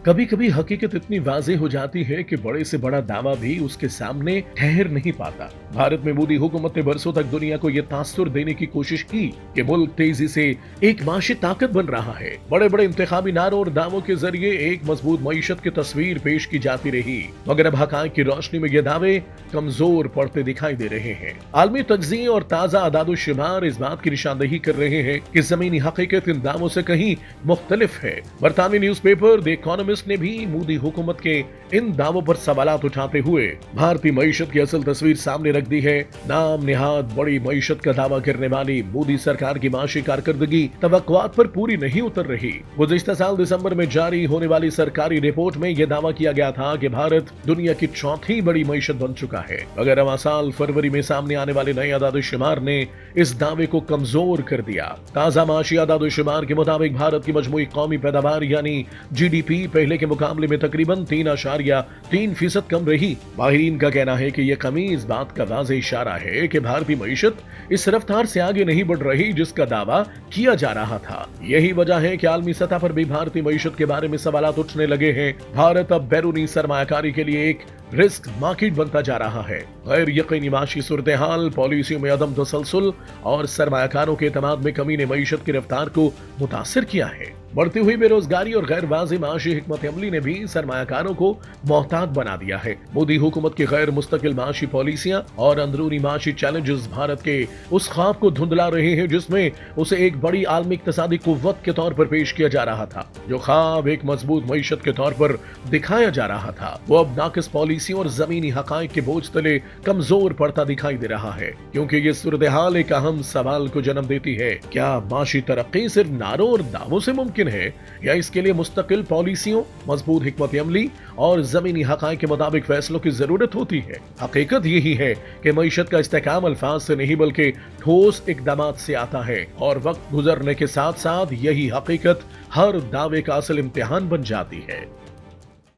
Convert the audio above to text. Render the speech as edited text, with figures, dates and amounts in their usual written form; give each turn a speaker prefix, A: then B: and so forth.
A: कभी कभी हकीकत इतनी वाज़ेह हो जाती है कि बड़े से बड़ा दावा भी उसके सामने ठहर नहीं पाता। भारत में मोदी हुकूमत ने बरसों तक दुनिया को यह तासुर देने की कोशिश की कि मुल्क तेजी से एक माशी ताकत बन रहा है। बड़े बड़े इंतखाबी नारों और दावों के जरिए एक मजबूत मईशत की तस्वीर पेश की जाती रही, मगर अब हकायक की रोशनी में ये दावे कमजोर पड़ते दिखाई दे रहे हैं। आलमी तज्ज़िये और ताज़ा आदाद-ओ-शुमार इस बात की निशानदही कर रहे हैं कि जमीनी हकीकत इन दावों से कहीं मुख्तलिफ है। बरतानवी न्यूज़पेपर द इकोनॉमिस्ट ने भी मोदी हुकूमत के इन दावों पर सवालात उठाते हुए भारतीय मईशत की असल तस्वीर सामने रख दी है। नाम निहाद बड़ी मईशत का दावा करने वाली मोदी सरकार की माशी कारकर्दगी तवक्कुआत पर पूरी नहीं उतर रही। गुज़िश्ता साल दिसंबर में जारी होने वाली सरकारी रिपोर्ट में यह दावा किया गया था कि भारत दुनिया की चौथी बड़ी मईशत बन चुका है, मगर रवां साल फरवरी में सामने आने वाले नए आदाद-ओ-शुमार ने इस दावे को कमजोर कर दिया। ताजा माशी आदाद-ओ-शुमार के मुताबिक भारत की मजमूई कौमी पैदावार यानी जीडीपी पहले के मुकाबले में तकरीबन 3.3% कम रही। माहिरीन का कहना है कि यह कमी इस बात का वाज़ेह इशारा है कि भारतीय मईशत इस रफ्तार से आगे नहीं बढ़ रही जिसका दावा किया जा रहा था। यही वजह है कि आलमी सतह पर भी भारतीय मईशत के बारे में सवालात उठने लगे हैं। भारत अब बैरूनी सरमायाकारी के लिए एक रिस्क मार्केट बनता जा रहा है। गैर यकीनी माशी सूरत हाल, पॉलिसियों में अदम तसलसल और सरमायाकारों के एतमाद में कमी ने मईशत की रफ्तार को मुतासिर किया है। बढ़ती हुई बेरोजगारी और गैर वाज़ेह माशी हिकमत अमली ने भी सरमायाकारों को मोहतात बना दिया है। मोदी हुकूमत की गैर मुस्तकिल माशी पॉलिसियां और अंदरूनी माशी चैलेंजेस भारत के उस ख्वाब को धुंधला रहे हैं जिसमें उसे एक बड़ी आलमी इक्तिसादी कुव्वत के तौर पर पेश किया जा रहा था। जो ख्वाब एक मजबूत मईशत के तौर पर दिखाया जा रहा था, वो अब नाकिस पॉलिसियों और जमीनी हकायक के बोझ तले कमजोर पड़ता दिखाई दे रहा है। क्योंकि ये सूरत हाल एक अहम सवाल को जन्म देती है, क्या माशी तरक्की सिर्फ नारों और दावों से मुमकिन है या इसके लिए मुस्तकिल पॉलिसियों, मजबूत हिकमत अमली और जमीनी हकायक के मुताबिक फैसलों की जरूरत होती है। हकीकत यही है कि मईशत का इस्तेहकाम अल्फाज से नहीं बल्कि ठोस इकदामात से आता है, और वक्त गुजरने के साथ साथ यही हकीकत हर दावे का असल इम्तिहान बन जाती है।